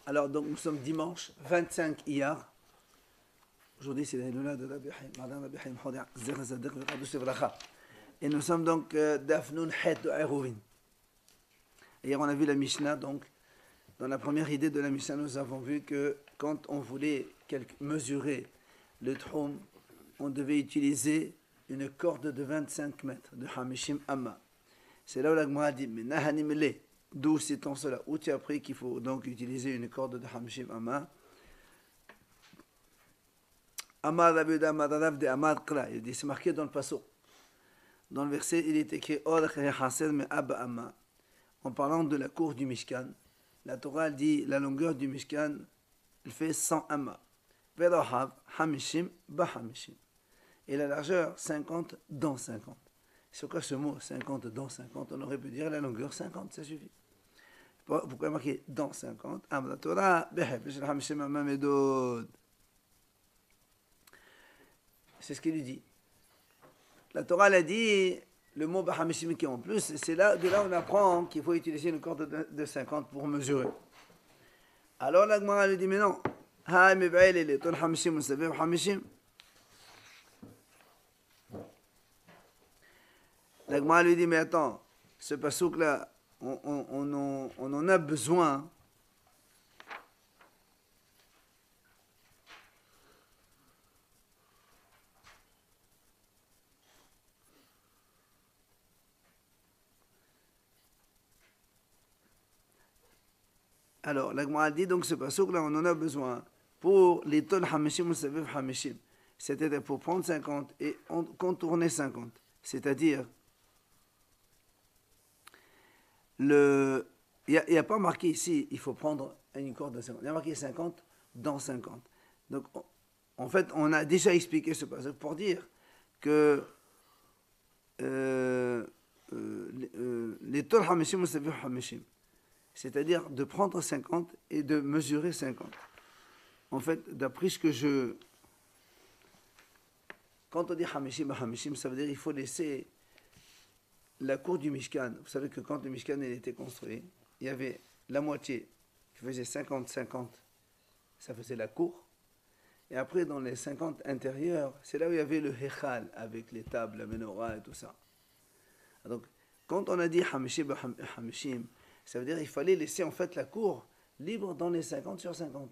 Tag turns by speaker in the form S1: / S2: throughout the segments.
S1: Alors, donc, nous sommes dimanche 25 Iyar. Aujourd'hui, c'est l'Aïnoula de Rabbi Haïm, Madame Rabbi Haïm Khodia, Zerra Zadek, Rabbi Sevracha. Et nous sommes donc d'Afnoun Het de Aïrouvin. Hier, on a vu la Mishnah, donc, dans la première idée de la Mishnah, nous avons vu que quand on voulait mesurer le Troum, on devait utiliser une corde de 25 mètres de Hamishim Amma. C'est là où la Gemara dit, mais Nahanim Le, d'où c'est-on cela? Où tu as appris qu'il faut donc utiliser une corde de Hamishim Amma? Amar Rabuda Madarav de Amar Kla, il dit, c'est marqué dans le passo. Dans le verset, il est écrit Or Hased me Abba Amma. En parlant de la cour du Mishkan, la Torah dit la longueur du Mishkan, elle fait 100 Amma. Verohav Hamishim Ba Hamishim. Et la largeur, 50 dans 50. C'est quoi ce mot 50 dans 50? On aurait pu dire la longueur 50, ça suffit. Pourquoi marquer dans 50? Amra Torah Beheb Hamishim Amma Medod. C'est ce qu'il lui dit. La Torah l'a dit, le mot Bahamishim qui est en plus, c'est là, de là on apprend qu'il faut utiliser une corde de 50 pour mesurer. Alors la Gemara lui dit, mais non. La Gemara lui dit, mais attends, ce passouk là, on en a besoin. Alors, la Gemara dit donc ce passouk là, on en a besoin pour les tol hamishim ou saviv hamishim. C'est-à-dire pour prendre 50 et contourner 50. C'est-à-dire, il n'y a pas marqué ici, il faut prendre une corde de 50. Il y a marqué 50 dans 50. Donc, en fait, on a déjà expliqué ce passouk pour dire que les tol hamishim ou saviv hamishim, c'est-à-dire de prendre 50 et de mesurer 50. En fait, d'après ce que quand on dit Hamishim, Hamishim, ça veut dire qu'il faut laisser la cour du Mishkan. Vous savez que quand le Mishkan a été construit, il y avait la moitié qui faisait 50-50, ça faisait la cour. Et après, dans les 50 intérieurs, c'est là où il y avait le Hechal, avec les tables, la menorah et tout ça. Donc, quand on a dit Hamishim, Hamishim, ça veut dire qu'il fallait laisser en fait la cour libre dans les 50 sur 50.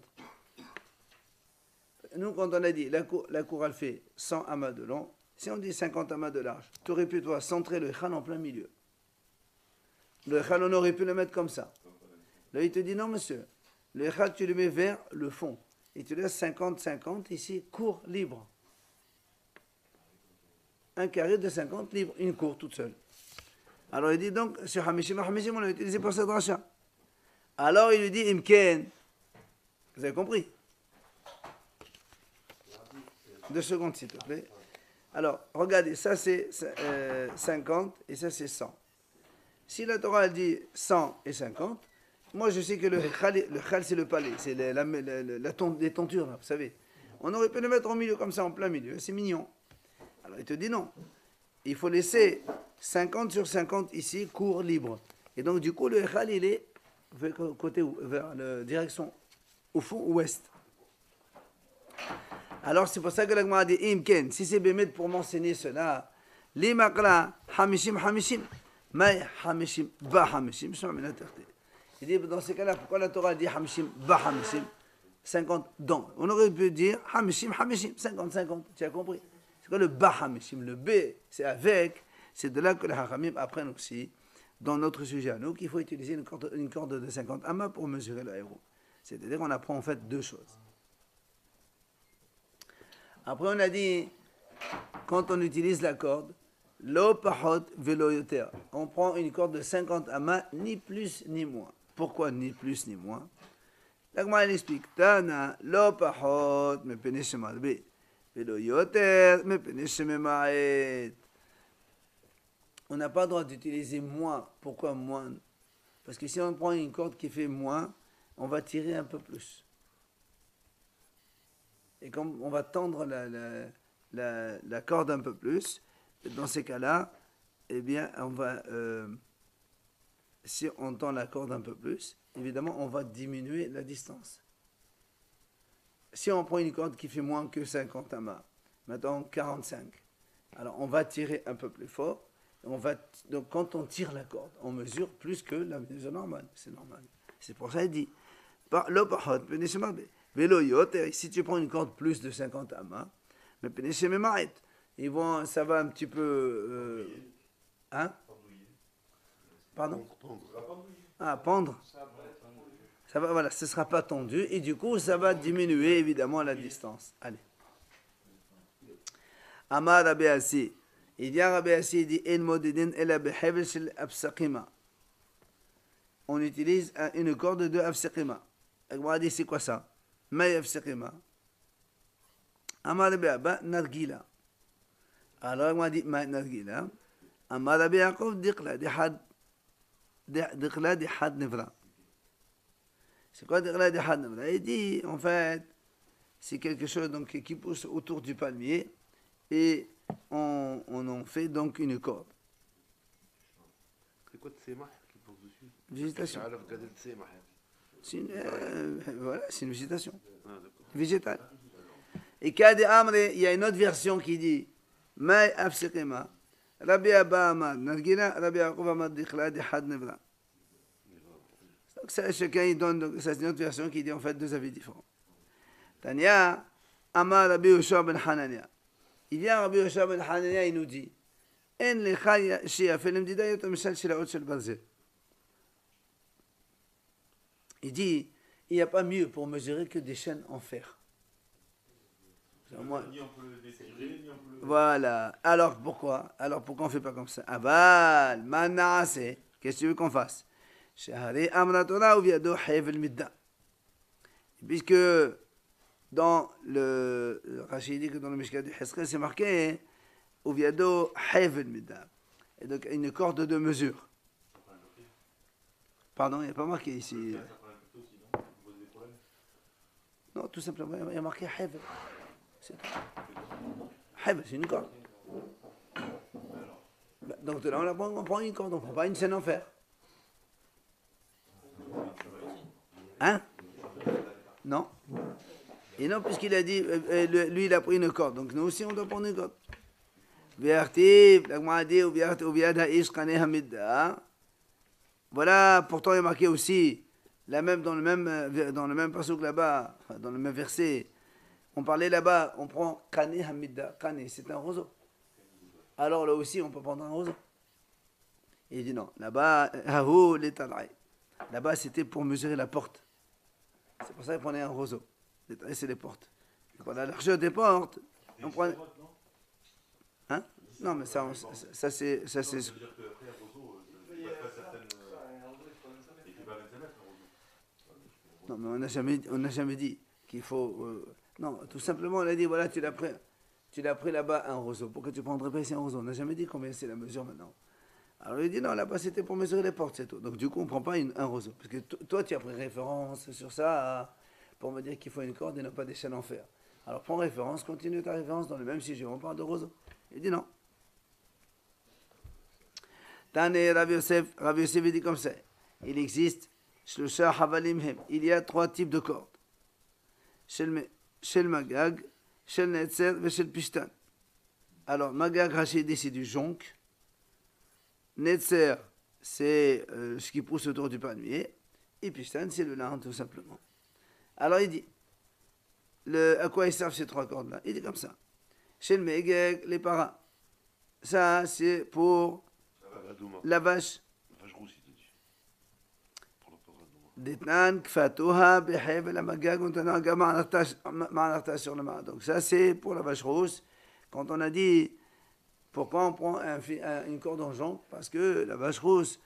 S1: Nous, quand on a dit la cour elle fait 100 amas de long, si on dit 50 amas de large, tu aurais pu toi centrer le Echal en plein milieu. Le Echal, on aurait pu le mettre comme ça. Là, il te dit non, monsieur, le Echal, tu le mets vers le fond. Et tu laisses 50-50 ici, cour libre. Un carré de 50 libre, une cour toute seule. Alors il dit donc, sur Hamishim, Hamishim, on l'a utilisé pour cette rachat. Alors il lui dit, Imken. Vous avez compris? 2 secondes, s'il te plaît. Alors, regardez, ça c'est 50 et ça c'est 100. Si la Torah dit 100 et 50, moi je sais que le Khal c'est le palais, c'est les tentures, là, vous savez. On aurait pu le mettre au milieu, comme ça, en plein milieu, c'est mignon. Alors il te dit non. Il faut laisser 50 sur 50 ici, cours libre. Et donc, du coup, le Echal, il est vers la direction au fond ouest. Alors, c'est pour ça que la Gemara dit Imken, si c'est bémet pour m'enseigner cela, li makla hamishim hamishim, may hamishim ba hamishim, il dit dans ces cas-là, pourquoi la Torah dit hamishim ba hamishim, 50 dans? On aurait pu dire hamishim hamishim, 50-50, tu as compris? C'est quoi le ba hamishim? Le B, c'est avec. C'est de là que les Hachamim apprennent aussi, dans notre sujet à nous, qu'il faut utiliser une corde de 50 amas pour mesurer le héros. C'est-à-dire qu'on apprend en fait 2 choses. Après on a dit, quand on utilise la corde, lo pahot velo yoter, on prend une corde de 50 amas, ni plus ni moins. Pourquoi ni plus ni moins? La Gemara explique, Tana lo pahot me penesh malbe, velo yoter me penesh memaet. On n'a pas le droit d'utiliser moins. Pourquoi moins? Parce que si on prend une corde qui fait moins, on va tirer un peu plus. Et comme on va tendre la corde un peu plus, dans ces cas-là, eh bien, on va si on tend la corde un peu plus, évidemment, on va diminuer la distance. Si on prend une corde qui fait moins que 50 amas, mettons 45, alors on va tirer un peu plus fort. Donc quand on tire la corde, on mesure plus que la mesure normale. C'est normal. C'est pour ça qu'il dit, si tu prends une corde plus de 50 amas, mais ça va un petit peu... hein? Pardon? Ah, pendre. Ça va, voilà, ce ne sera pas tendu et du coup, ça va diminuer évidemment la distance. Allez. Amar Rabbi Assi. Il y a Rabbi Assi, il dit En modidin ela behevel shel absaqima. On utilise une corde de absaqima. On dit c'est quoi ça? Maï absaqima. Amar Rabbi Abba nargila. Alors on dit maï nargila. Amar Rabbi Yaakov diqla di had nivra. C'est quoi diqla di had nivra? Il dit en fait c'est quelque chose donc, qui pousse autour du palmier et on en fait donc une corde.
S2: C'est quoi de sémah qui pousse dessus?
S1: Végétation. Voilà, c'est une végétation. Végétale. Et Kade Amre, il y a une autre version qui dit Maï Absekema, Rabbi Abba Amad, Nargila, Rabbi Yaakov Amad Dikhla, Dihad Nevra. Donc ça, chacun il donne, donc, ça c'est une autre version qui dit en fait deux avis différents. Tania, Amar Rabbi Yoshua ben Hanania. Il vient Rabbi Yoshua ben Hanania, il nous dit En lecha shia felem didayot amishal shilaot shel barzel. Il dit, il n'y a pas mieux pour mesurer que des chaînes en fer. Voilà. Alors pourquoi on ne fait pas comme ça? Aval, manase. Qu'est-ce que tu veux qu'on fasse? Puisque dans le Rachid dit que dans le Mishkat du Heskel, c'est marqué Uviado Hevel Midda. Et donc une corde de mesure. Pardon, il n'y a pas marqué ici. Non, tout simplement, il y a marqué Hevel. Hevel, c'est une corde. Donc là, on prend une corde, on ne prend pas une chaîne en fer. Hein? Non. Et non, puisqu'il a dit, lui, il a pris une corde. Donc nous aussi, on doit prendre une corde. Voilà, pourtant il est marqué aussi, dans le même passage là-bas, dans le même verset, on parlait là-bas, on prend Kane Hamidda. Kane, c'est un roseau. Alors là aussi, on peut prendre un roseau. Et il dit non, là-bas, là-bas c'était pour mesurer la porte. C'est pour ça qu'il prenait un roseau. C'est les portes. Pour la largeur des portes, on prend... Hein? Non, mais ça c'est... Non, mais on n'a jamais dit qu'il faut... non, tout simplement, on a dit, voilà, tu l'as pris là-bas un roseau. Pourquoi tu ne prendrais pas ici un roseau? On n'a jamais dit combien c'est la mesure maintenant. Alors il dit, non, là-bas, c'était pour mesurer les portes, c'est tout. Donc du coup, on ne prend pas un roseau. Parce que toi, tu as pris référence sur ça pour me dire qu'il faut une corde et non pas des chaînes en fer. Alors prends référence, continue ta référence dans le même sujet. On parle de roseau. Il dit non. Tane Rabbi Yosef dit comme ça. Il existe, il y a 3 types de cordes. Shel Magag, Shel Netzer et Shel Pishtan. Alors, Magag Rachidi, c'est du jonc. Netzer, c'est ce qui pousse autour du palmier. Et Pishtan, c'est le lin, tout simplement. Alors, il dit, à quoi ils servent ces 3 cordes-là? Il dit comme ça. Shel Megeg, les paras. Ça, c'est pour la vache.
S2: La vache rousse, il te dit. Pour la
S1: Ditnan kfatuha behevel amagag untanaga ma'anarta sur le mât. Donc ça, c'est pour la vache rousse. Quand on a dit pourquoi on prend une corde en jonc, parce que la vache rousse,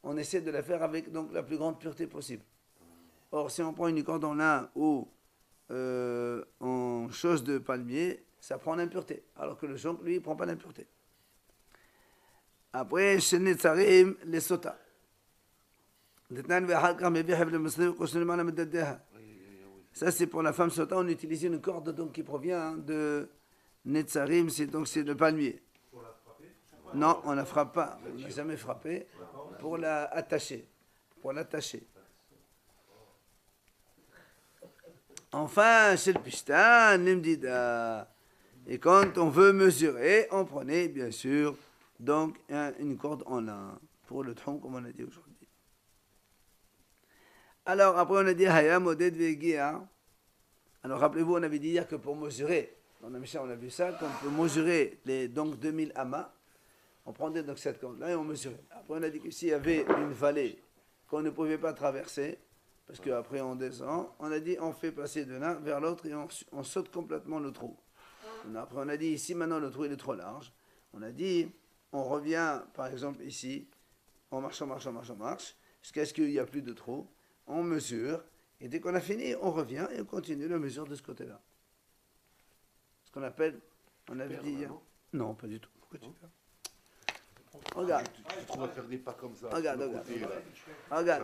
S1: on essaie de la faire avec donc la plus grande pureté possible. Or, si on prend une corde en lin ou en chose de palmier, ça prend l'impureté. Alors que le jonc, lui, il ne prend pas l'impureté. Après, chez Netzarim, les sotas. Ça, c'est pour la femme sota. On utilise une corde donc, qui provient de Netzarim, c'est le palmier. Non, on ne la frappe pas. On n'a jamais frappé. pour l'attacher. Pour l'attacher. Enfin, chez le Pishtan, l'imdida. Et quand on veut mesurer, on prenait bien sûr donc une corde en lin pour le tronc comme on a dit aujourd'hui. Alors après on a dit Hayam Oded Vegia. Alors rappelez-vous, on avait dit hier que pour mesurer, dans la Mishnah on a vu ça, qu'on peut mesurer les donc 2000 amas, on prenait donc cette corde là et on mesurait. Après on a dit que s'il y avait une vallée qu'on ne pouvait pas traverser, parce qu'après on descend, on a dit on fait passer de l'un vers l'autre et on saute complètement le trou. Après on a dit ici maintenant le trou il est trop large, on a dit on revient par exemple ici, on marche, jusqu'à ce qu'il n'y a plus de trou, on mesure, et dès qu'on a fini, on revient et on continue la mesure de ce côté-là. Ce qu'on appelle, on avait dit hier. Non, pas du tout. Pourquoi tu fais? Regarde.
S2: Tu trouves à faire des pas comme ça.
S1: Regarde.
S2: Regarde.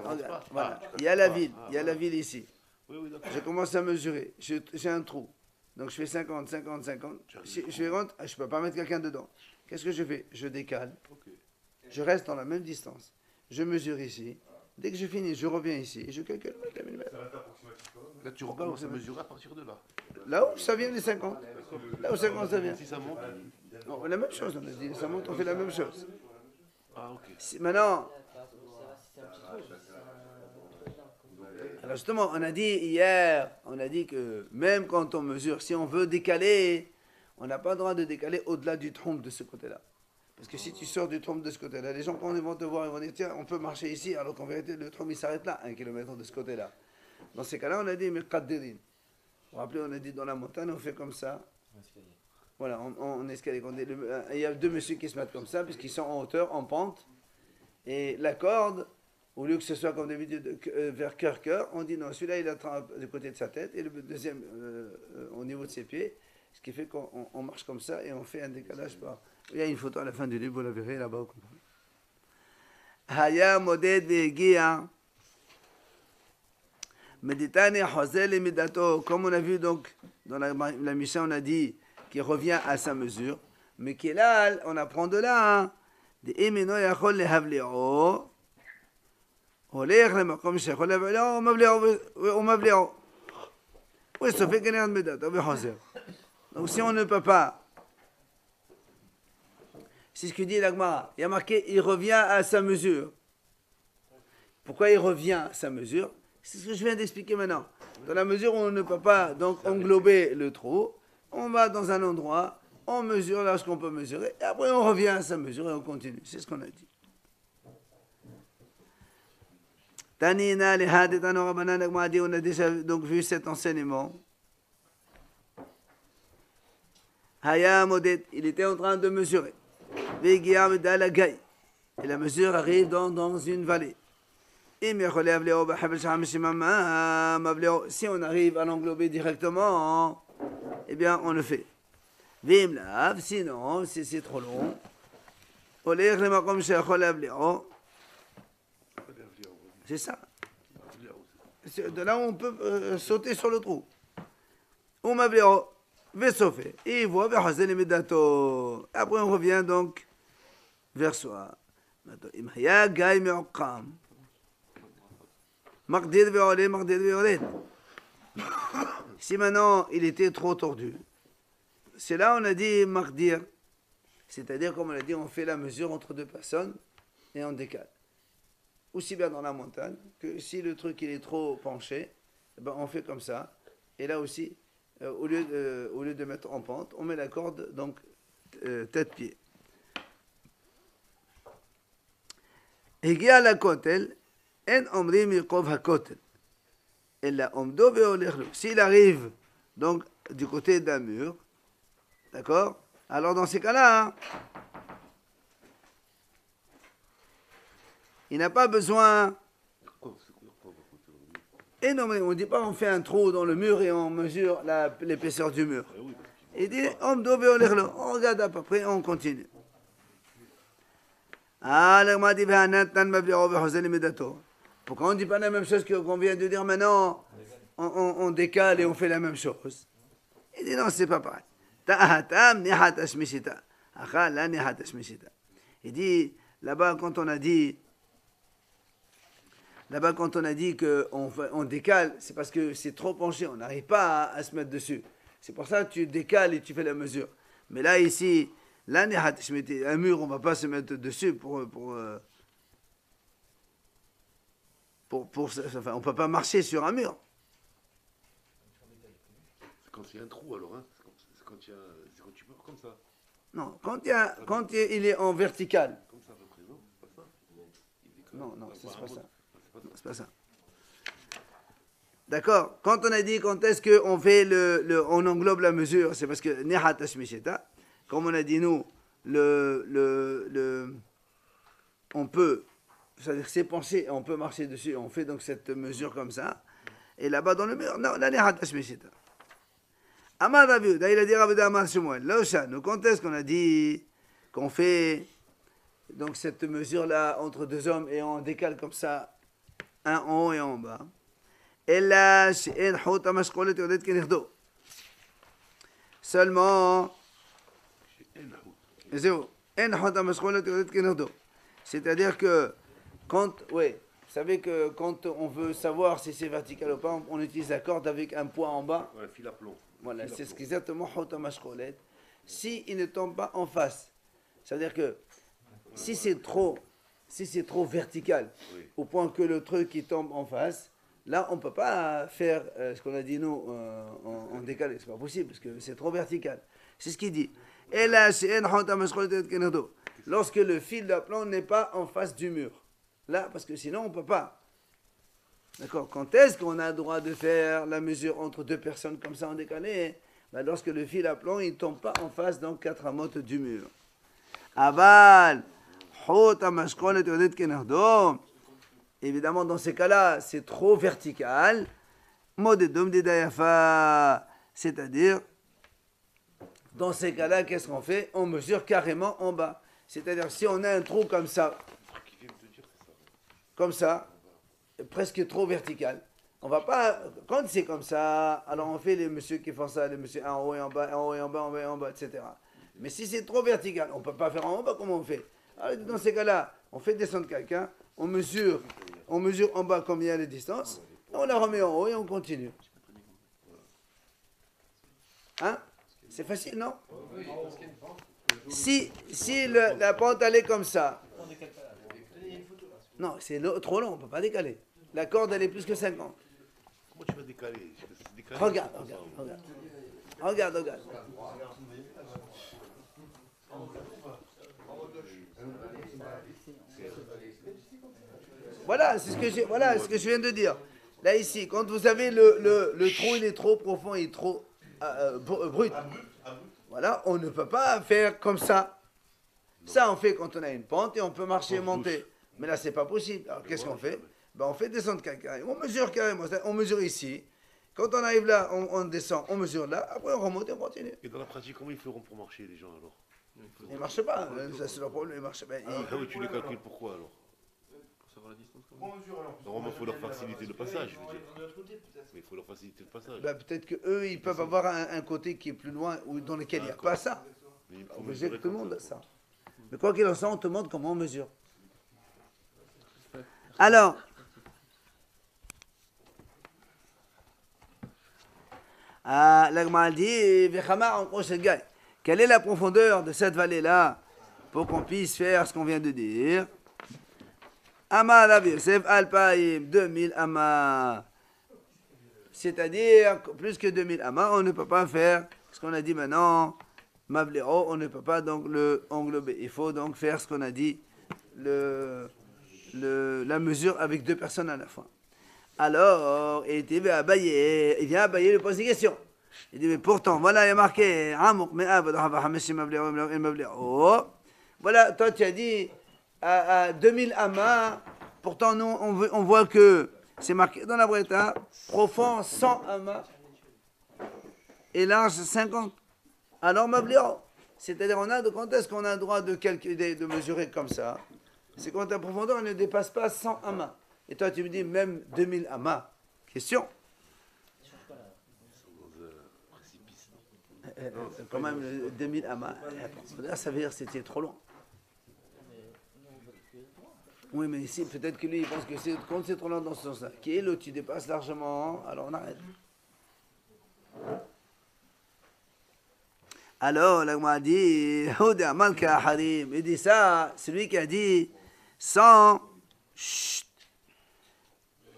S1: Voilà. Il y a la ville ici.
S2: Oui, d'accord.
S1: Je commence à mesurer. J'ai un trou. Donc je fais 50. Je rentre, je ne peux pas mettre quelqu'un dedans. Qu'est-ce que je fais? Je décale. Je reste dans la même distance. Je mesure ici. Dès que je finis, je reviens ici et je calcule le millimètre.
S2: Là, tu recommences à mesurer à partir de là.
S1: Là où ça vient les 50. Là où 50 ça vient.
S2: Si ça monte.
S1: Non, la même chose, on a dit. Ça monte, on fait la même chose.
S2: Ah, ok.
S1: Maintenant. Alors justement, on a dit hier, on a dit que même quand on mesure, si on veut décaler, on n'a pas le droit de décaler au-delà du trompe de ce côté-là. Parce que si tu sors du trompe de ce côté-là, les gens quand ils vont te voir, ils vont dire tiens, on peut marcher ici, alors qu'en vérité le trompe il s'arrête là, 1 kilomètre de ce côté-là. Dans ces cas-là, on a dit mais qaddirin. Vous vous rappelez, on a dit dans la montagne, on fait comme ça. Voilà, on escalier. Il y a 2 messieurs qui se mettent comme ça, puisqu'ils sont en hauteur, en pente. Et la corde, au lieu que ce soit comme d'habitude vers cœur, on dit non, celui-là il attrape du côté de sa tête et le deuxième au niveau de ses pieds. Ce qui fait qu'on marche comme ça et on fait un décalage par. Il y a une photo à la fin du livre, vous la verrez là-bas. Haya moded vegia. Meditane hazel et medato. Comme on a vu donc dans la Mishnah, on a dit qu'il revient à sa mesure. Mais qu'il a, on apprend de là. De emeno yachol lehavleo. הולך למקום שיכול להבליעו, הוא מבליעו. הוא סופג כנראה מדתו וחוזר. Donc si on ne peut pas, c'est ce que dit l'Agmara, il y a marqué, il revient à sa mesure. Pourquoi il revient à sa mesure? C'est ce que je viens d'expliquer maintenant. Dans la mesure où on ne peut pas donc englober le trou, on va dans un endroit, on mesure là ce qu'on peut mesurer, et après on revient à sa mesure et on continue. C'est ce qu'on a dit. Tanina, les hadith, on a déjà donc vu cet enseignement. Hayam Odet, il était en train de mesurer. Vegia Medalagai. Et la mesure arrive dans une vallée. Si on arrive à l'englober directement, eh bien on le fait. Vimlav, sinon, si c'est trop long, c'est ça. De là où on peut sauter sur le trou. Et il voit, après on revient donc vers soi. Si maintenant il était trop tordu, c'est là on a dit mardir, c'est-à-dire comme on a dit, on fait la mesure entre 2 personnes et on décale. Aussi bien dans la montagne que si le truc il est trop penché, eh ben on fait comme ça. Et là aussi, au lieu de mettre en pente, on met la corde donc tête-pied. הגיע לכותל, אין אומרים ירקוב הכותל, אלא עומדו והולך לו. S'il arrive donc du côté d'un mur, d'accord? Alors dans ces cas-là, il n'a pas besoin. Et non, mais on ne dit pas on fait un trou dans le mur et on mesure l'épaisseur du mur. Il dit on regarde à peu près, on continue. Pourquoi on ne dit pas la même chose qu'on vient de dire maintenant? On décale et on fait la même chose. Il dit non, c'est pas pareil. Il dit là-bas quand on a dit Là-bas, quand on a dit qu'on décale, c'est parce que c'est trop penché, on n'arrive pas à se mettre dessus. C'est pour ça que tu décales et tu fais la mesure. Mais là, ici, là, un mur, on ne va pas se mettre dessus enfin, on ne peut pas marcher sur un mur.
S2: C'est quand il y a un trou alors, hein. C'est quand tu peux comme ça.
S1: Non, quand il est en vertical.
S2: Comme ça à peu près, non? C'est pas ça?
S1: Non, c'est pas ça. C'est pas ça. D'accord. Quand on a dit quand est-ce qu'on fait on englobe la mesure, c'est parce que Nehat Tashmisheta, comme on a dit nous, on peut, c'est-à-dire que c'est penché, on peut marcher dessus, on fait donc cette mesure comme ça. Et là-bas dans le mur, non, la Nehat Tashmisheta. Amar Rav Yehuda, il a dit Rav Yehuda Amar Shmuel. Là, nous, quand est-ce qu'on a dit qu'on fait donc cette mesure-là entre deux hommes et on décale comme ça, un en haut et en bas? Seulement, c'est-à-dire que quand, oui, vous savez que quand on veut savoir si c'est vertical ou pas, on utilise la corde avec un poids en bas.
S2: Ouais, fil à plomb.
S1: Voilà, c'est exactement si il ne tombe pas en face. C'est-à-dire que si c'est trop vertical,
S2: Oui.
S1: au point que le truc il tombe en face, là on ne peut pas faire ce qu'on a dit nous en décalé, c'est pas possible parce que c'est trop vertical. C'est ce qu'il dit. Et là, lorsque le fil d'aplomb n'est pas en face du mur. Là, parce que sinon on ne peut pas. D'accord. Quand est-ce qu'on a le droit de faire la mesure entre deux personnes comme ça en décalé? Ben, lorsque le fil à plomb il ne tombe pas en face dans 4 amotes du mur. Aval, évidemment, dans ces cas-là, c'est trop vertical. C'est-à-dire, dans ces cas-là, qu'est-ce qu'on fait? On mesure carrément en bas. C'est-à-dire, si on a un trou comme ça, presque trop vertical. On va pas, quand c'est comme ça, alors on fait les messieurs qui font ça, les messieurs en haut et en bas, en haut et en bas, en haut et en bas, etc. Mais si c'est trop vertical, on ne peut pas faire en bas, comment on fait? Alors, dans ces cas-là, on fait descendre quelqu'un, on mesure en bas combien de distance, on la remet en haut et on continue. Hein? C'est facile, non? Si la pente elle est comme ça, non, c'est trop long, on ne peut pas décaler. La corde, elle est plus que 50.
S2: Comment tu vas décaler?
S1: Regarde. Voilà, c'est ce que je viens de dire. Là, ici, quand vous avez le trou, il est trop profond, il est trop brut. Voilà, on ne peut pas faire comme ça. Ça, on fait quand on a une pente et on peut marcher et monter. Mais là, c'est pas possible. Alors, qu'est-ce qu'on fait? Ben, on fait descendre quelqu'un. On mesure carrément. On mesure ici. Quand on arrive là, on descend, on mesure là. Après, on remonte et on continue.
S2: Et dans la pratique, comment ils feront pour marcher, les gens, alors?
S1: Ils ne marchent pas. Ça, c'est leur problème. Ils marchent pas.
S2: Ah oui, tu les calcules pourquoi, alors? Pour savoir la distance, comment? Normalement, il faut leur faciliter le passage, je veux dire. Mais il faut leur faciliter le passage.
S1: Ben, peut-être qu'eux, ils peuvent avoir un côté qui est plus loin ou dans lequel il n'y a pas ça. On mesure que tout le monde a ça. Mais quoi qu'il en soit, on te montre comment on mesure. Alors, l'Agma dit, quelle est la profondeur de cette vallée-là pour qu'on puisse faire ce qu'on vient de dire? Amar Rav Yosef Alpaïm, 2000 amas. C'est-à-dire, plus que 2000 amas, on ne peut pas faire ce qu'on a dit maintenant. Mavlero, on ne peut pas donc le englober. Il faut donc faire ce qu'on a dit, la mesure avec deux personnes à la fois. Alors, il vient Abaye, lui pose des questions. Il dit, mais pourtant, voilà, il y a marqué, voilà, toi tu as dit à 2000 amas, pourtant nous on voit que c'est marqué dans la Breta, profond 100 amas et large 50. Alors, c'est-à-dire, quand est-ce qu'on a le droit de calculer, de mesurer comme ça? C'est quand la profondeur ne dépasse pas 100 amas. Et toi, tu me dis même 2000 amas. Question. Quand même, 2000 amas. Ça veut dire que c'était trop loin. Oui, mais ici, peut-être que lui, il pense que quand c'est trop long dans ce sens-là, qui est l'autre, tu dépasses largement, alors on arrête. Alors, la Gemara dit, Houda Malka Harim, il dit ça, celui qui a dit 100, chut.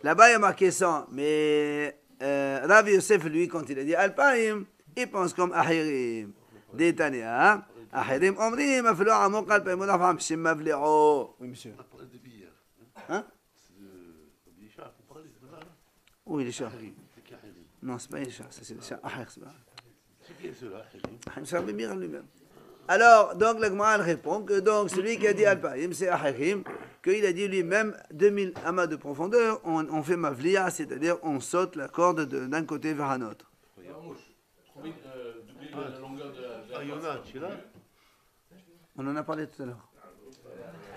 S1: Là-bas, il y a marqué 100, mais Rav Yosef, lui, quand il a dit Alpaim, il pense comme Ahirim. Détania, Ahirim, Omrim, Aflo Amok Alpaim, Monafam, Shimavleo. Oui, monsieur.
S2: On a parlé de billard.
S1: Hein?
S2: C'est de Bichard qu'on parlait, c'est là.
S1: Oui, les chats.
S2: Ahirim, c'est qui Ahirim?
S1: Non, c'est pas les chats, ça c'est les chats. Ahir, c'est pas.
S2: C'est qui est ceux-là, Ahirim?
S1: Ahir, c'est Rabbi Meir lui-même. Alors, donc, la Gemara répond que donc, celui qui a dit Alpaim, c'est Ahirim, qu'il a dit lui-même 2000 amas de profondeur, on fait Mavlia, c'est-à-dire on saute la corde d'un côté vers un autre.
S3: Doubler la longueur de la.
S2: Ah, il y en a, tu es là?
S1: On en a parlé tout à l'heure.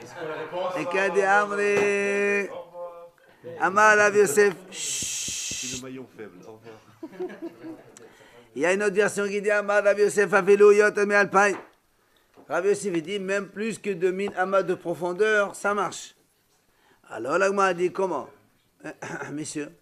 S3: Est-ce que la réponse?
S1: Et qu'a dit Amri Amar Rav Yosef.
S2: C'est le maillon faible. Au revoir.
S1: Il y a une autre version qui dit Amar Rav Yosef Afilu Yoter Mi Alpaim. Rav Yosef dit même plus que 2000 amas de profondeur, ça marche. Alors la Gemara dit comment? Messieurs.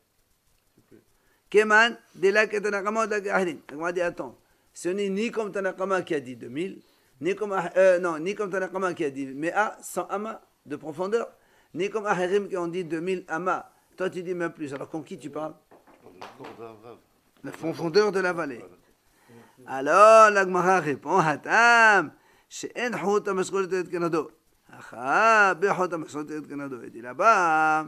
S1: Keman, de là que Tanakama de la Ahrim. La Gemara dit attends, ce n'est ni comme Tanakama qui a dit 2000, ni comme Tanakama qui a dit 100 amas de profondeur, ni comme Ahrim qui ont dit 2000 amas. Toi tu dis même plus. Alors comme qui tu parles? La profondeur de la vallée. Alors la Gemara répond Hatam. שאין חוט המשכורת את כנדו. אחא, בחוט המשכורת את כנדו. Il dit là-bas,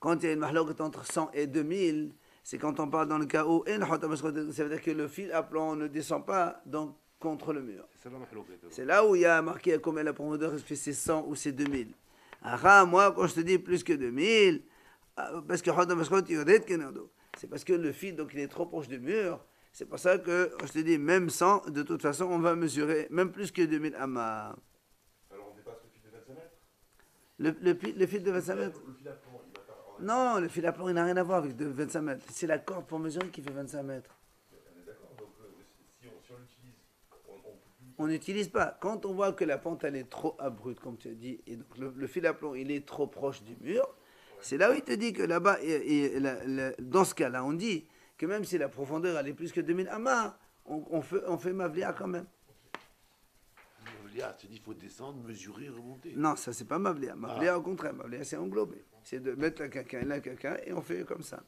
S1: quand il y a une mahloket entre 100 et 2000, c'est quand on parle dans le cas où ça veut dire que le fil à plomb ne descend pas donc contre le mur. C'est là où il y a marqué combien la profondeur, est-ce que c'est 100 ou c'est 2000. Aha, moi quand je te dis plus que 2000, parce que c'est parce que le fil donc il est trop proche du mur. C'est pour ça que je te dis, même 100, de toute façon, on va mesurer même plus que 2000 amas.
S4: Alors on dépasse le fil de 25 mètres?
S1: Le fil de 25 mètres?
S4: Le fil à plomb, il va faire...
S1: Non, le fil à plomb, il n'a rien à voir avec de 25 mètres. C'est la corde pour mesurer qui fait 25 mètres.
S4: On est d'accord, donc si on l'utilise, on peut plus...
S1: On n'utilise pas. Quand on voit que la pente, elle est trop abrupte, comme tu as dit, et donc le fil à plomb, il est trop proche du mur, c'est là où il te dit que là-bas, dans ce cas-là, on dit que même si la profondeur elle est plus que 2000 amas, on fait Mavlia quand même.
S2: Mavlia, tu dis qu'il faut descendre, mesurer, remonter.
S1: Non, ça c'est pas Mavlia. Mavlia au contraire, Mavlia c'est englober. C'est de mettre là quelqu'un et on fait comme ça.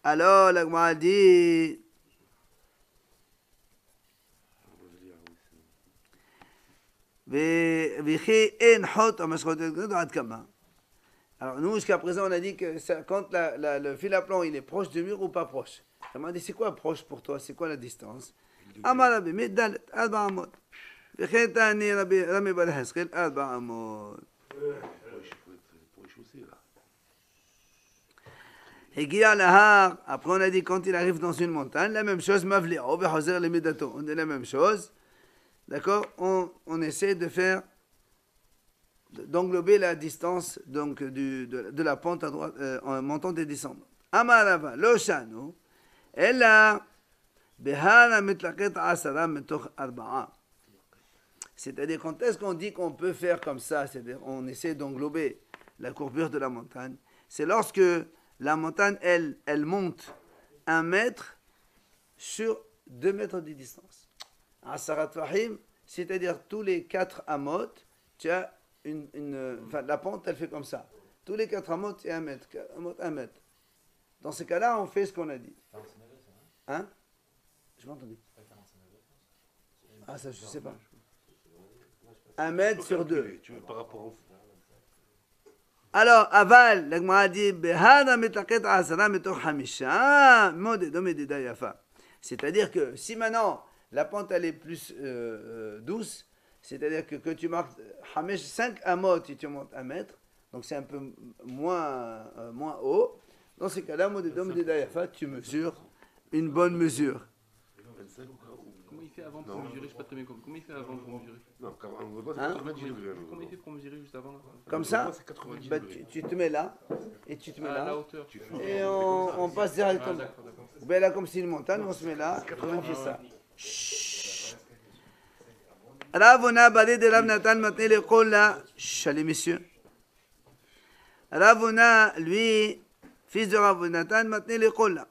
S1: Alors la Gemara dit alors nous jusqu'à présent on a dit que ça, quand le fil à plomb il est proche du mur ou pas proche. On m'a dit c'est quoi proche pour toi, c'est quoi la distance? Amarabi Meddalet 4 amot. Vechetani Rami Bar Heskel 4 amot.
S2: Pour échausser là.
S1: Hegia Lahar, après on a dit quand il arrive dans une montagne, la même chose, Mavli'o Behozer le Midato. On dit la même chose. D'accord? On essaie de faire d'englober la distance donc de la pente à droite en montant et descendant. Amarava lo shanu ella behara mitlaqet 10 mitoch 4. C'est-à-dire quand est-ce qu'on dit qu'on peut faire comme ça, c'est-à-dire on essaie d'englober la courbure de la montagne, c'est lorsque la montagne elle monte 1 mètre sur 2 mètres de distance. Asarat Fahim, c'est-à-dire tous les 4 amot, tu as la pente, elle fait comme ça. Tous les 4 amot, c'est 1 mètre. 1 mètre. Dans ce cas-là, on fait ce qu'on a dit. Hein? Je m'ai entendu. Ah, ça, je ne sais pas. 1 mètre sur 2.
S2: Tu veux par rapport au...
S1: Alors, aval, la Gemara dit, Behana mitaqet 10 mitoch 5. Moded omedida yafa. C'est-à-dire que si maintenant la pente elle est plus douce, c'est-à-dire que tu marques 5 amot et tu montes 1 mètre, donc c'est un peu moins haut. Dans ces cas-là, tu mesures une bonne mesure.
S3: Comment il fait avant pour mesurer? Je ne sais pas très bien comment il fait avant pour mesurer.
S2: Non, en gros, c'est 90 degrés.
S3: Comment il fait pour mesurer juste avant là?
S1: Comme ça,
S2: c'est 90
S1: bah,
S2: degrés.
S1: tu te mets là, et tu te mets
S3: À
S1: là,
S3: la hauteur.
S1: et on passe directement.
S3: D'accord.
S1: Ou bien là, comme c'est une montagne, on se met là, et on fait ça. Ravuna Bade de Rav Natan Matne le Kola. Chalet, messieurs. Ravuna, lui, fils de Rav Natan Matne le Kola.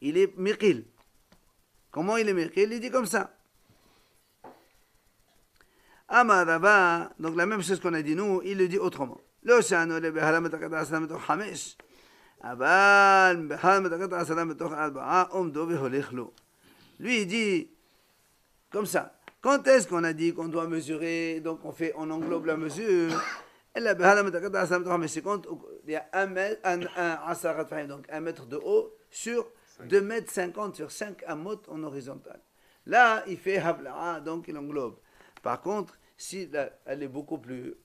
S1: Il est Mikil. Comment il est Mikil? Il dit comme ça. Amar Rava, donc la même chose qu'on a dit nous, il le dit autrement. Lo shano le behala metakata asala metoch hamesh. Aval behala metakata asala metoch arba'a omdo veholech lo. Lui il dit comme ça. Quand est-ce qu'on a dit qu'on doit mesurer? Donc on englobe la mesure. Et la behala metakata asala metoch hamesh, c'est quand il y a un mètre, donc 1 mètre de haut sur 2 mètres 50 sur 5 amot en horizontal. Là il fait habla'a, donc il englobe. Par contre, si elle est beaucoup plus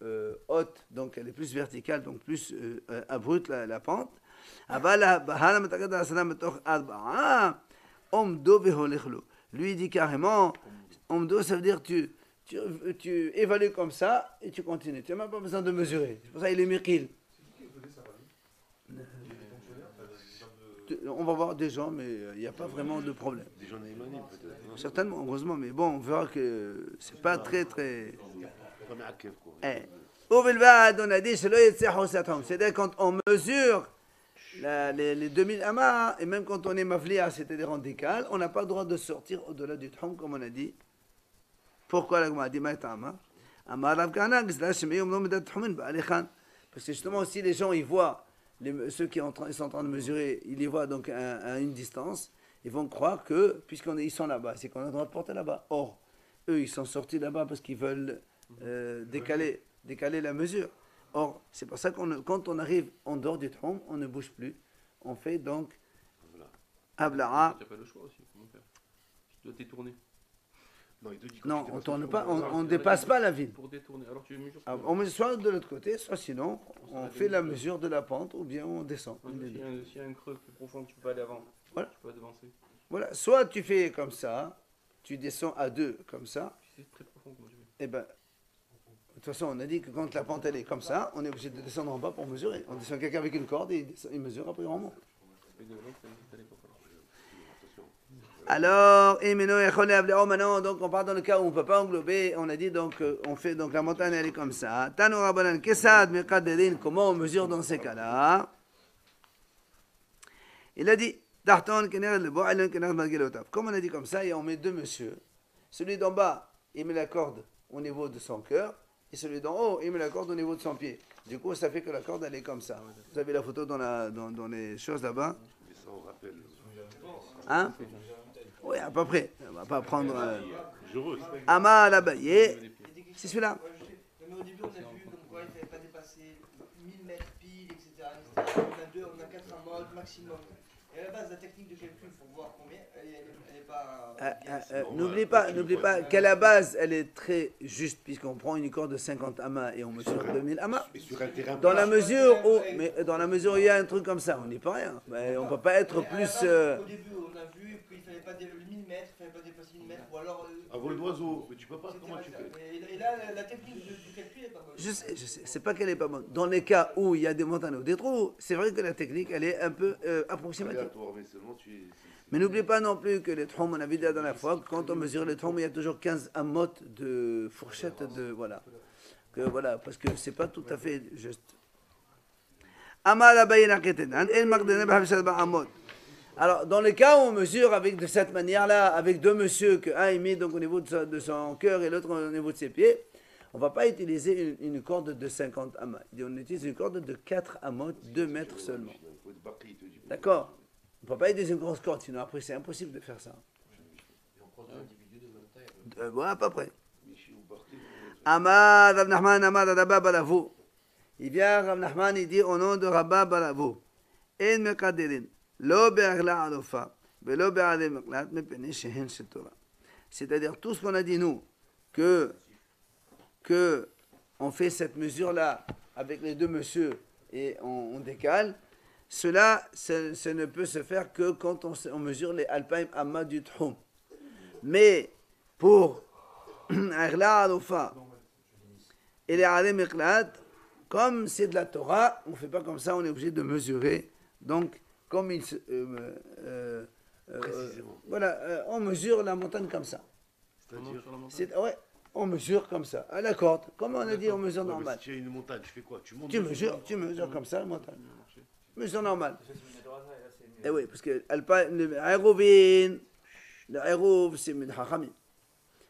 S1: haute, donc elle est plus verticale, donc plus abrupte la pente, lui il dit carrément, omdo ça veut dire tu évalues comme ça et tu continues. Tu n'as même pas besoin de mesurer. C'est pour ça qu'il est mirkil. On va voir des gens, mais il n'y a pas vraiment de problème.
S2: Des gens éloignés peut-être.
S1: Non, certainement, heureusement, mais bon, on verra que c'est pas très. Au Belvad, on a dit, c'est-à-dire quand on mesure les 2000 amas, et même quand on est maflia, c'est-à-dire en décale, on n'a pas le droit de sortir au-delà du tronc, comme on a dit. Pourquoi la Gemara dit Maïtama? Parce que justement, si les gens ils voient, ceux qui sont en train de mesurer, ils les voient donc à une distance, ils vont croire que, puisqu'ils sont là-bas, c'est qu'on a le droit de porter là-bas. Or, eux, ils sont sortis là-bas parce qu'ils veulent décaler la mesure. Or, c'est pour ça que quand on arrive en dehors du tronc, on ne bouge plus. On fait donc Abla'a.
S3: Tu n'as pas le choix aussi, comment faire? Tu dois détourner.
S1: Non, on ne tourne pas, on ne dépasse pas la ville.
S3: Pour détourner, alors tu mesures.
S1: On mesure soit de l'autre côté, soit sinon, on fait la mesure de la pente ou bien on descend.
S3: S'il y a un creux plus profond, tu peux aller avant.
S1: Voilà.
S3: Tu peux avancer.
S1: Voilà, soit tu fais comme ça, tu descends à 2 comme ça.
S3: C'est très profond, comment tu fais?
S1: Eh ben, de toute façon, on a dit que quand la pente elle est comme ça, on est obligé de descendre en bas pour mesurer. On descend quelqu'un avec une corde et il mesure, après on monte. Alors, maintenant, donc on part dans le cas où on ne peut pas englober, on a dit donc, on fait donc la montagne elle est comme ça. Tano Rabbanan Kesad Mekaderin, comment on mesure dans ces cas-là? Il a dit, comme on a dit comme ça, et on met 2 messieurs. Celui d'en bas, il met la corde au niveau de son cœur, et celui d'en haut, il met la corde au niveau de son pied. Du coup, ça fait que la corde elle est comme ça. Vous avez la photo dans les choses là-bas? Hein? Oui, à peu près. On ne va pas prendre. Ama Labaye. C'est celui-là.
S5: Mais au début, on a vu comme quoi il ne fallait pas dépasser 1000 mètres pile, etc. On a 4 amodes maximum. Et à la base, la technique de calcul pour voir combien, elle n'est pas.
S1: N'oublie pas qu'à la base, elle est très juste, puisqu'on prend une corde de 50 amas et on mesure 2000 amas. Dans la mesure où il y a un truc comme ça, on n'y peut rien. Mais on ne peut pas être plus.
S5: Au début, on a vu qu'il ne fallait pas dépasser 1000 mètres, il ne fallait pas dépasser 1000 mètres, ou alors.
S2: À vol d'oiseau, mais tu peux pas, comment tu fais?
S5: Et là, la technique du calcul n'est pas bonne.
S1: Je sais, c'est pas qu'elle est pas bonne. Dans les cas où il y a des montagnes ou des trous, c'est vrai que la technique, elle est un peu approximative. Mais n'oublie pas non plus que les troncs, on a vu la dernière fois, que quand on mesure les troncs, il y a toujours 15 amotes de fourchette de. Voilà. Parce que c'est pas tout à fait juste. Alors, dans les cas où on mesure de cette manière-là, avec 2 messieurs, qu'un est mis donc au niveau de son cœur et l'autre au niveau de ses pieds, on ne va pas utiliser une corde de 50 amas. On utilise une corde de 4 amas, 2 mètres seulement. D'accord? On ne peut pas utiliser une grosse corde, sinon après c'est impossible de faire ça. Voilà, à peu près. Amar Rav Nachman, Amar Rabba Balavou. Il vient, Rav Nachman, il dit au nom de Rabba Balavou. En mekaderin. C'est-à-dire tout ce qu'on a dit nous, que on fait cette mesure-là avec les 2 messieurs et on décale, cela ne peut se faire que quand on mesure les alpaim amma du tchoum. Mais pour Aghla Aloufa et les Alem Eklat, comme c'est de la Torah, on ne fait pas comme ça, on est obligé de mesurer. Donc, comme on mesure la montagne comme ça. Ouais, on mesure comme ça, à la corde. Comme on a dit, on mesure
S2: Ouais, mais
S1: normal.
S2: si tu as une montagne, tu fais quoi? Tu montes
S1: Tu
S2: dessus.
S1: mesures comme ça, la montagne. Mesure normale.
S6: Ça, c'est une Adoraza, et là, c'est une-
S1: Eh oui, parce que le Aérovin, le Aérov, c'est min Hachami.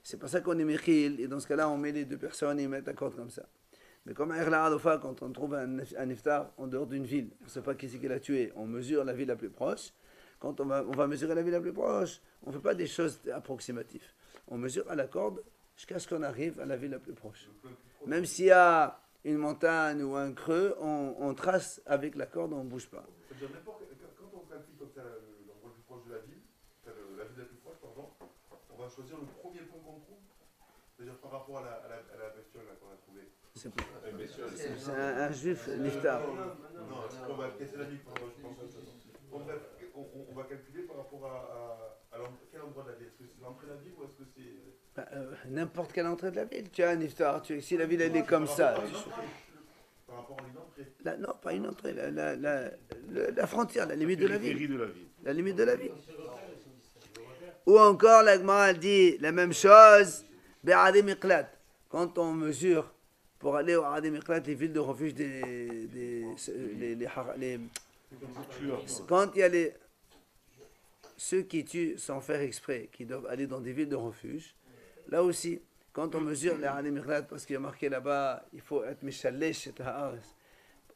S1: C'est pour ça qu'on est Mechil, et dans ce cas-là, on met les deux personnes et ils mettent la corde comme ça. Mais comme Aérla Adofa, quand on trouve un iftar en dehors d'une ville, on ne sait pas qui c'est qui l'a tué, on mesure la ville la plus proche. Quand on va mesurer la ville la plus proche, on ne fait pas des choses approximatives. On mesure à la corde jusqu'à ce qu'on arrive à la ville la plus proche. Même s'il y a une montagne ou un creux, on trace avec la corde, on ne bouge pas.
S4: C'est-à-dire quand on calcule comme ça l'endroit le plus proche de la ville, la ville la plus proche, pardon, on va choisir le premier point qu'on trouve, c'est-à-dire par rapport à la bestiole qu'on a trouvée.
S1: C'est un juif, l'iftar.
S4: Non, on va casser la ville, je pense à ça. On va calculer par rapport à quel endroit de la ville. Est-ce que c'est l'entrée de la ville ou est-ce que c'est...
S1: N'importe quelle entrée de la ville. Tu as un iftar, si la ville elle est comme ça.
S4: Par rapport à une entrée.
S1: Non, pas une entrée, la frontière, la limite de la ville.
S2: De la ville.
S1: La limite de la ville. Ou encore, la Gemara dit la même chose, Be'adé Miqlat. Quand on mesure pour aller au Adé Miqlat, les villes de refuge quand il y a ceux qui tuent sans faire exprès, qui doivent aller dans des villes de refuge, là aussi, quand on mesure les Adé Miqlat, parce qu'il y a marqué là-bas, il faut être Mishalesh et Ha'ares,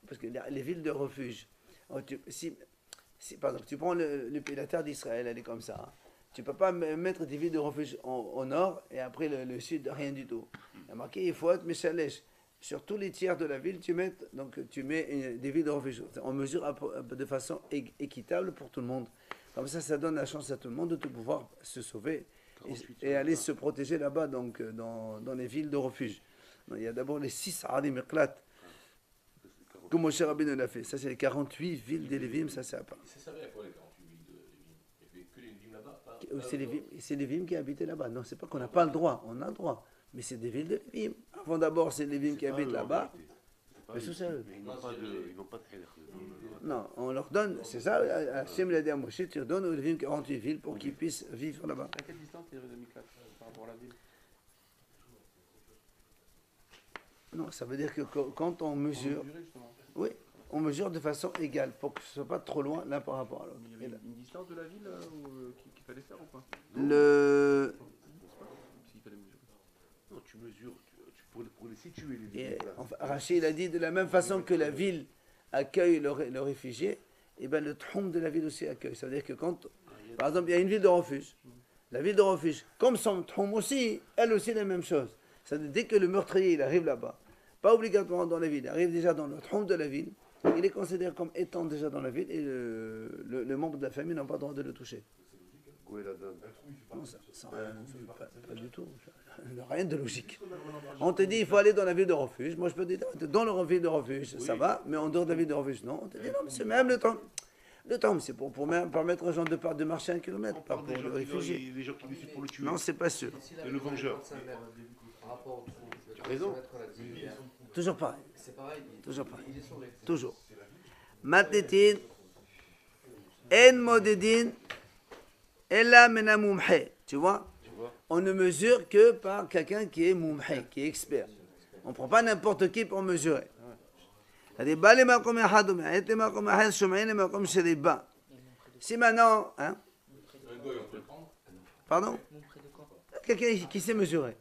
S1: parce que les villes de refuge, par exemple, tu prends la terre d'Israël, elle est comme ça. Hein. Tu ne peux pas mettre des villes de refuge au nord et après le sud, rien du tout. Il y a marqué, il faut être Meshalesh. Sur tous les tiers de la ville, tu mets des villes de refuge. On mesure de façon équitable pour tout le monde. Comme ça donne la chance à tout le monde de pouvoir se sauver et aller se protéger là-bas, donc dans les villes de refuge. Il y a d'abord les 6 Adi Miqlat, comme Moshe Rabbeinu l'a fait. Ça, c'est les 48 villes des Lévim, ça, c'est à part.
S7: Ça servait à quoi les 48 villes de Lévim? Il n'y avait que les Lévim là-bas?
S1: C'est les Lévim qui habitaient là-bas. Non, c'est pas qu'on n'a pas le droit, on a le droit. Mais c'est des villes de Lévim. Avant d'abord, c'est les Lévim qui habitent là-bas. Mais c'est ça.
S2: Ils n'ont pas de halakh.
S1: Non, on leur donne, c'est ça, Hachem l'a dit à Moshe, tu redonnes aux Lévim 48 villes pour qu'ils puissent vivre là-bas.
S3: À quelle distance les rues de Miklat par rapport à la ville?
S1: Non, ça veut dire que quand on mesure, oui, on mesure de façon égale pour que ce ne soit pas trop loin l'un par rapport à l'autre.
S3: Il y avait une distance de la ville qu'il fallait faire ou pas? S'il fallait mesurer.
S2: Non, tu mesures pour les situer, les villes.
S1: Enfin, Rachid a dit de la même façon que la ville accueille le réfugié, et ben le tronc de la ville aussi accueille. Ça veut dire que quand, par exemple, il y a une ville de refuge, la ville de refuge, comme son tronc aussi, elle aussi la même chose. Ça veut dire, dès que le meurtrier il arrive là-bas, pas obligatoirement dans la ville, il arrive déjà dans le tronc de la ville, il est considéré comme étant déjà dans la ville et le membre de la famille n'a pas le droit de le toucher. Non, ça pas du tout. Rien de logique. On te dit il faut aller dans la ville de refuge. Moi je peux dire dans la ville de refuge, ça va, mais en dehors de la ville de refuge, non. On te dit non, c'est même le temps. Le temps, c'est pour permettre aux gens de marcher 1 kilomètre, pas pour le réfugié.
S2: Les gens qui décident pour le tuer.
S1: Non, c'est pas sûr.
S2: Et le vengeur.
S6: Par rapport au trou,
S2: Tu as raison.
S1: Toujours pareil.
S6: c'est pareil.
S1: Toujours pareil.
S6: Il est sauvé.
S1: Toujours. Matetin, en modedin, ella mena mumhe. Tu vois? On ne mesure que par quelqu'un qui est mumhe, qui est expert. On ne prend pas n'importe qui pour mesurer. Si maintenant, hein? Pardon? Quelqu'un qui sait mesurer.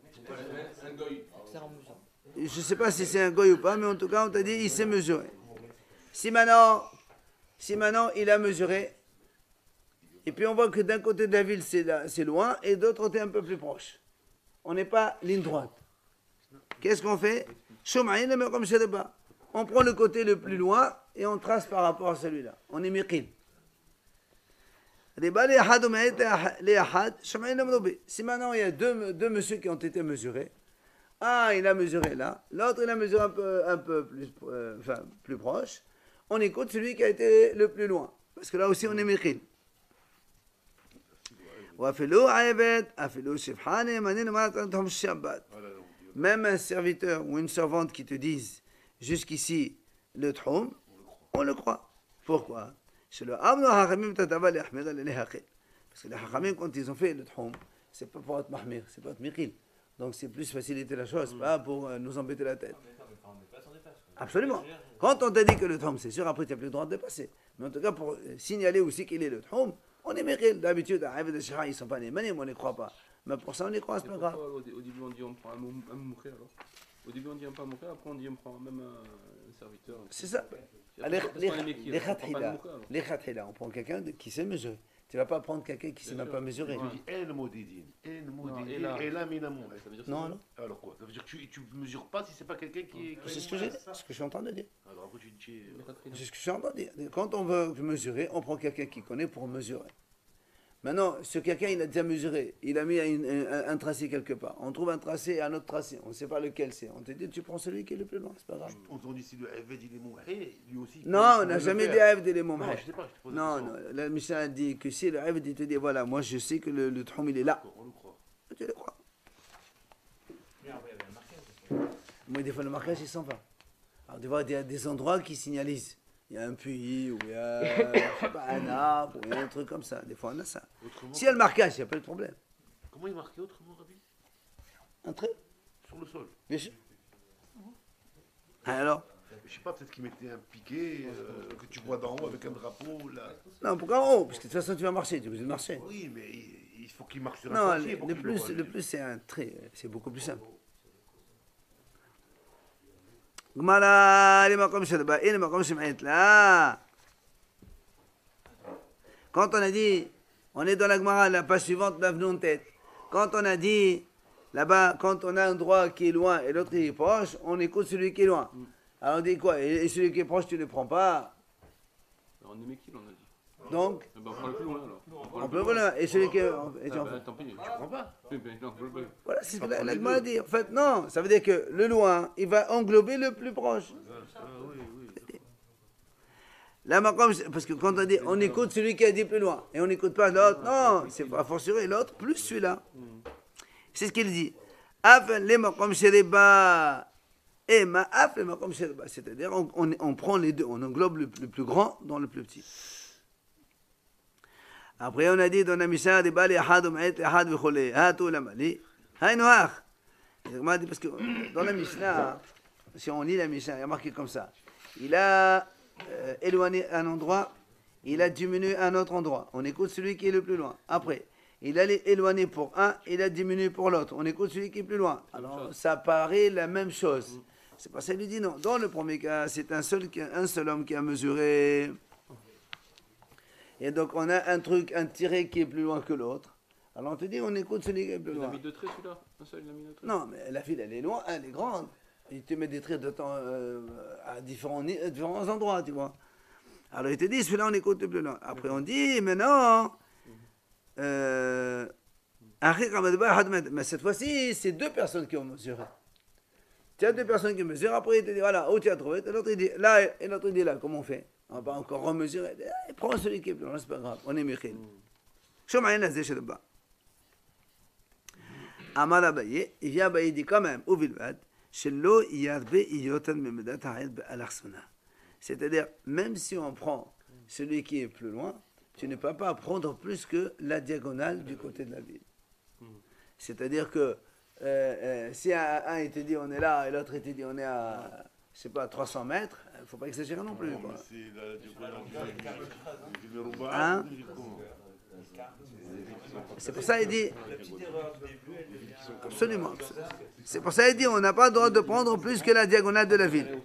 S1: Je ne sais pas si c'est un goy ou pas, mais en tout cas, on t'a dit il sait mesurer. Si maintenant il a mesuré, et puis on voit que d'un côté de la ville c'est loin, et d'autre côté un peu plus proche. On n'est pas ligne droite. Qu'est-ce qu'on fait? On prend le côté le plus loin et on trace par rapport à celui-là. On est miqil. Si maintenant il y a deux messieurs qui ont été mesurés, un il a mesuré là, l'autre il a mesuré un peu plus proche, on écoute celui qui a été le plus loin. Parce que là aussi on est miqil. Même un serviteur ou une servante qui te disent jusqu'ici le troum, on le croit. Pourquoi? Parce que les hachamim, quand ils ont fait le troum, c'est pas pour être mahmir, c'est pour être miqil. Donc c'est plus faciliter la chose, pas pour nous embêter la tête. Absolument. Quand on t'a dit que le Tchoum, c'est sûr, après tu n'as plus le droit de dépasser. Mais en tout cas, pour signaler aussi qu'il est le Tchoum, on est Mekhil. D'habitude, à Aïd al-Shira, ils ne sont pas les manim, on ne les croit pas. Mais pour ça, on les croit, c'est pas grave.
S3: Au début, on dit on prend un mouché alors. Au début, on dit on prend un mouché, après on dit on prend même un serviteur.
S1: C'est ça. Les khathila, on prend quelqu'un qui sait mesurer. Tu ne vas pas prendre quelqu'un qui ne sait même pas mesurer.
S2: Tu dis El Modidin, et là Minamou.
S1: Non, non.
S2: Alors quoi? Ça veut dire que tu ne mesures pas si c'est pas quelqu'un qui.
S1: C'est ce que j'ai dit, c'est ce que je suis en train de dire.
S2: Alors après tu dis.
S1: C'est ce que je suis en train de dire. Quand on veut mesurer, on prend quelqu'un qui connaît pour mesurer. Maintenant, ce quelqu'un, il a déjà mesuré, il a mis un tracé quelque part. On trouve un tracé et un autre tracé, on ne sait pas lequel c'est. On te dit, tu prends celui qui est le plus loin, c'est pas grave.
S2: On dit si le Eved il est mouhé, lui aussi.
S1: Non, on n'a jamais dit Eved il est mouhé.
S2: Non, je sais pas, je te pose la
S1: Non,
S2: question.
S1: non, la Mishnah a dit que si le Eved il te dit, voilà, moi je sais que le Tchoum il est là.
S2: On le croit.
S1: Tu le crois. Moi, des fois, le marquage il s'en va. Alors, tu vois, il y a des endroits qui signalisent. Il y a un puits, ou il y a je sais pas, un arbre, ou il y a un truc comme ça. Des fois, on a ça.
S2: Autrement,
S1: S'il y a le marquage, il n'y a pas de problème.
S2: comment il marquait autrement, Rabbi?
S1: Un trait,
S2: Sur le sol.
S1: bien sûr. Alors
S2: Je sais pas, peut-être qu'il mettait un piquet que tu vois d'en haut avec un drapeau là.
S1: non, pourquoi en haut? Parce que de toute façon, tu vas marcher, tu es obligé de marcher.
S2: Oui, mais il faut qu'il marche sur un
S1: Non,
S2: sentier pour qu'il voit.
S1: le plus, c'est un trait. C'est beaucoup plus simple. Gmala, les makom shadba, et les makom shem'ait là. Quand on a dit, on est dans la Gemara, la page suivante, Navnoun tête. Quand on a dit, là-bas, quand on a un droit qui est loin et l'autre qui est proche, on écoute celui qui est loin. Alors on dit quoi? Et celui qui est proche, tu ne le prends pas.
S3: Alors on est Mekhil, on a dit.
S1: Donc,
S3: Eh ben, on prend le plus loin alors.
S1: on peut voilà. Et celui qui est. Et tu en
S3: Tant pis, tu prends pas. Oui, mais non, je le
S1: voilà, c'est ce que la Gemara dit. En fait, non, ça veut dire que le loin, il va englober le plus proche. Là, parce que quand on dit, on écoute celui qui a dit plus loin, et on n'écoute pas l'autre, non, c'est pas fortiori l'autre, plus celui-là. C'est ce qu'il dit. C'est-à-dire, on prend les deux, on englobe le plus grand dans le plus petit. Après, on a dit dans la Mishnah, parce que dans la Mishnah, si on lit la Mishnah, il y a marqué comme ça. Il a éloigné un endroit, il a diminué un autre endroit. On écoute celui qui est le plus loin. Après, il a éloigné pour un, il a diminué pour l'autre. On écoute celui qui est plus loin. Alors, ça paraît la même chose. C'est pas ça qu'il dit non. Dans le premier cas, c'est un seul homme qui a mesuré. Et donc, on a un tiré qui est plus loin que l'autre. Alors, on te dit, on écoute celui qui est plus
S3: Il
S1: loin.
S3: a mis deux traits celui-là. Un seul, il a mis deux traits.
S1: Non, mais la file, elle est loin, elle est grande. Il te met des traits de temps à différents endroits, tu vois. Alors, il te dit, celui-là, on écoute le plus loin. Après, on dit, mais non. Mais cette fois-ci, c'est deux personnes qui ont mesuré. Tu as deux personnes qui mesurent, après, il te dit, voilà, où tu as trouvé. L'autre, il dit là, et l'autre, il dit là. Comment on fait? On va encore remesurer. Prends celui qui est plus loin, c'est pas grave. On est Mekhil. Amar Abaye, il vient Abaye dit quand même, c'est-à-dire, même si on prend celui qui est plus loin, tu ne peux pas prendre plus que la diagonale du côté de la ville. C'est-à-dire que si un il te dit on est là et l'autre il te dit on est à, je sais pas, 300 mètres, il ne faut pas exagérer non plus. Quoi. Hein? C'est pour ça qu'il dit. Absolument. C'est pour ça qu'il dit on n'a pas le droit de prendre plus que la diagonale de la ville.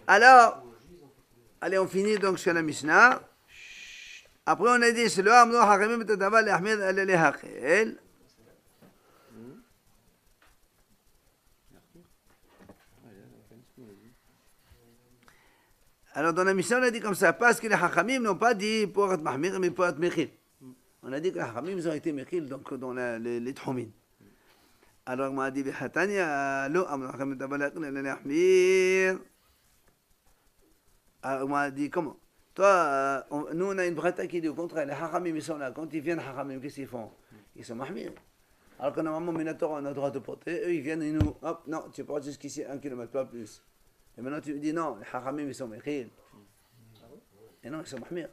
S1: Alors, allez, on finit donc sur la Mishnah. Après, on a dit c'est le amno hakamim betadavar le'ahmid alele hakel. Alors, dans la Mishnah, on a dit comme ça, parce que les hakamim n'ont pas dit pour être mahmir, mais pour être mekhil. On a dit que les hakamim, ils ont été mekhil donc dans les tchoumin. Alors, on a dit bihatania lo amno hakamim betadavar le'ahmir. Alors, on a dit comment? Toi, nous on a une bretta qui dit au contraire, les hachamim ils sont là, quand ils viennent hachamim, qu'est-ce qu'ils font? Ils sont mahmir. Alors que normalement, Minator, on a le droit de porter, eux ils viennent et nous, hop, non, tu portes jusqu'ici 1 kilomètre, pas plus. Et maintenant tu dis non, les hachamim ils sont mekhil. Et non, ils sont mahmir.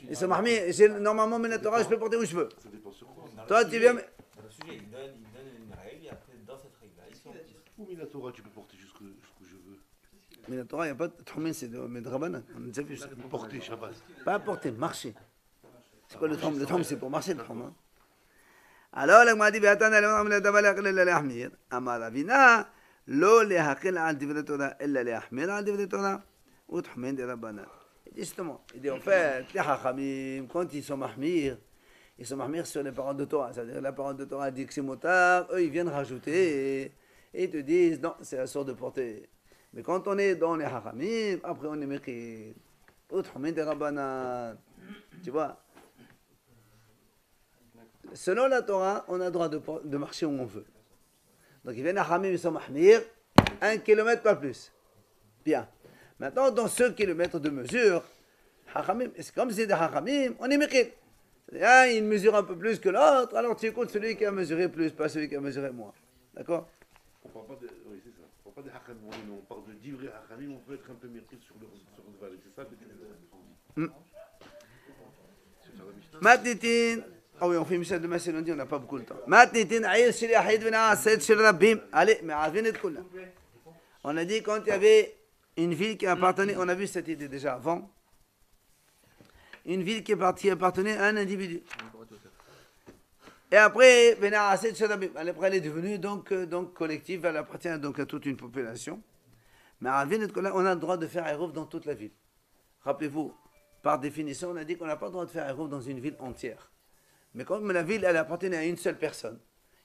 S1: Ils sont mahmis. Normalement, Minatora, je peux porter où je veux.
S2: Ça dépend sur quoi.
S1: Toi, tu viens.
S6: Dans le sujet, il donne une règle et après, dans cette règle-là, ils sont.
S2: Ou Minatora, tu peux porter jusqu'où je veux.
S1: Minatora, il n'y a pas de Tchoumin, c'est de Medrabanan. On a déjà vu ça.
S2: Porter Shabbat.
S1: Pas porter, marcher. C'est quoi le trom? Le trom, c'est pour marcher, le trom. Alors, la Gmadi, Beatana, le Davala, le Ahmir. Amaravina, lo le Hakil al Divratora, elle le Ahmir al Divratora, ou Tchoumin de Rabbanan. Justement, il dit en fait, les Hachamim, quand ils sont mahmir sur les parents de Torah. C'est-à-dire la parole de Torah dit que c'est motard, eux ils viennent rajouter et ils te disent non, c'est la sorte de portée. Mais quand on est dans les Hachamim, après on est mekhi. Autre des Rabbanan. Tu vois. Selon la Torah, on a le droit de marcher où on veut. Donc ils viennent à Hachamim, ils sont mahmir, 1 kilomètre pas plus. Bien. Maintenant, dans ce kilomètre de mesure, c'est comme c'est des Hachamim, on est mekhi. C'est-à-dire, il mesure un peu plus que l'autre, alors tu écoutes celui qui a mesuré plus, pas celui qui a mesuré moins. D'accord?
S2: On parle pas de. Oui, c'est ça. On parle pas des Hachamim, mais on parle de d'ivrer Hachamim, on peut être un peu mépris sur le valet. C'est ça le
S1: Matnitin. Ah oui, on fait Michel de Macédonie, on n'a pas beaucoup de temps. Matnitin, Aïr, Shiri, Ahid, Vena, Sed, Shiri, Rabbim. Allez, mais Avin et Koula. On a dit quand il y avait une ville qui appartenait, on a vu cette idée déjà avant, une ville qui appartenait à un individu. Et après, après elle est devenue donc collective, elle appartient donc à toute une population. Mais on a le droit de faire Eruv dans toute la ville. Rappelez-vous, par définition, on a dit qu'on n'a pas le droit de faire Eruv dans une ville entière. Mais comme la ville, elle appartenait à une seule personne,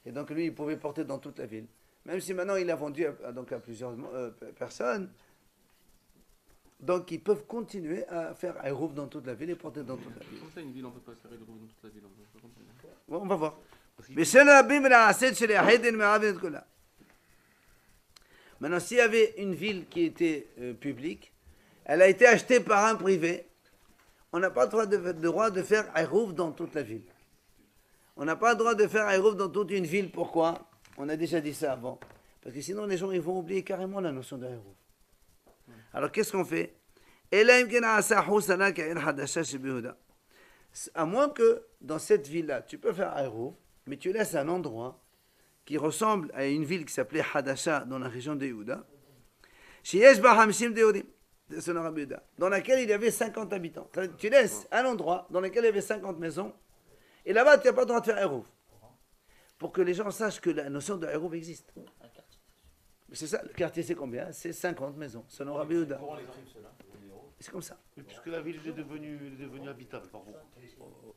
S1: et donc lui, il pouvait porter dans toute la ville. Même si maintenant il a vendu à plusieurs personnes, donc ils peuvent continuer à faire Eruv dans toute la ville et porter dans toute la ville.
S3: Comment ça, une ville, on ne peut pas faire Eruv dans toute la ville?
S1: Bon, on va voir. Mais c'est la Bible, maintenant, s'il y avait une ville qui était publique, elle a été achetée par un privé, on n'a pas le droit de faire Eruv dans toute la ville. On n'a pas le droit de faire Eruv dans toute une ville. Pourquoi? On a déjà dit ça avant. Parce que sinon, les gens ils vont oublier carrément la notion de Eruv. Alors, qu'est-ce qu'on fait? À moins que dans cette ville-là, tu peux faire Eruv, mais tu laisses un endroit qui ressemble à une ville qui s'appelait Hadasha dans la région de Yehuda, dans laquelle il y avait 50 habitants. Tu laisses un endroit dans lequel il y avait 50 maisons, et là-bas, tu n'as pas le droit de faire Eruv. Pour que les gens sachent que la notion de Eruv existe. C'est ça, le quartier c'est combien? C'est 50 maisons, selon Rabbi Yehuda. C'est comme ça.
S2: Mais puisque la ville est devenue habitable par vous.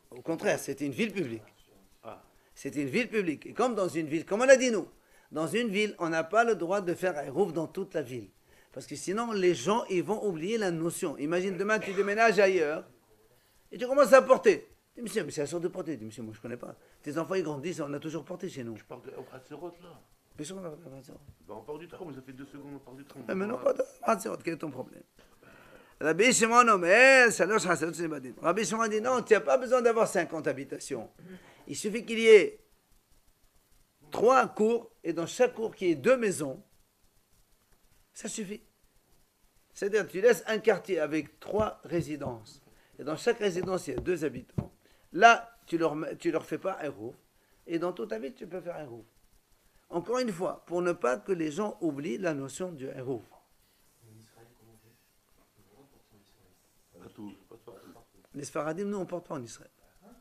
S1: Au contraire, c'était une ville publique.
S2: Ah.
S1: C'était une ville publique. Et comme dans une ville, comme on l'a dit nous, dans une ville, on n'a pas le droit de faire Eruv dans toute la ville. Parce que sinon, les gens, ils vont oublier la notion. Imagine demain, tu déménages ailleurs et tu commences à porter. Tu dis, monsieur, mais c'est la sorte de porter. Tu dis, monsieur, moi je ne connais pas. Tes enfants, ils grandissent, on a toujours porté chez nous.
S2: Je parle de Hatzerot là.
S1: Bien sûr, on parle de Hatzerot.
S2: Ben, on parle du tram, ça fait 2 secondes, on parle du tram.
S1: Mais non, pas de Hatzerot, quel est ton problème? Rabbi Shimon Omer, Shalosh Hatzerot Snebadim. Rabbi Shimon dit, non, tu n'as pas besoin d'avoir 50 habitations. Il suffit qu'il y ait 3 cours, et dans chaque cour qu'il y ait 2 maisons, ça suffit. C'est-à-dire, tu laisses un quartier avec 3 résidences, et dans chaque résidence, il y a 2 habitants. Là, tu leur fais pas Eruv, et dans toute ta ville, tu peux faire Eruv. Encore une fois, pour ne pas que les gens oublient la notion du Eruv. Les Sfaradim, nous, on ne porte pas en Israël.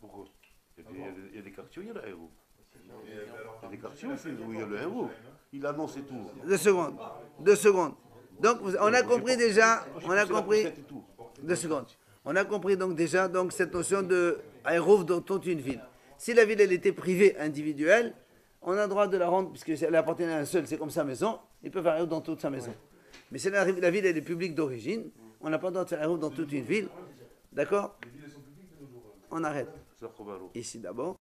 S2: Pourquoi? Il y a des quartiers où il y a le Eruv. Il y a des quartiers où il y a le Eruv. Il annonce et tout.
S1: 2 secondes. Donc, on a compris déjà, on a compris, 2 secondes. On a compris donc déjà donc, cette notion de Eruv dans toute une ville. Si la ville, elle était privée, individuelle, on a le droit de la rendre, puisqu'elle appartient à un seul, c'est comme sa maison, il peut faire Eruv dans toute sa maison. Mais si la ville, elle est publique d'origine, on n'a pas le droit de faire Eruv dans toute une ville. D'accord? On arrête. Ici d'abord.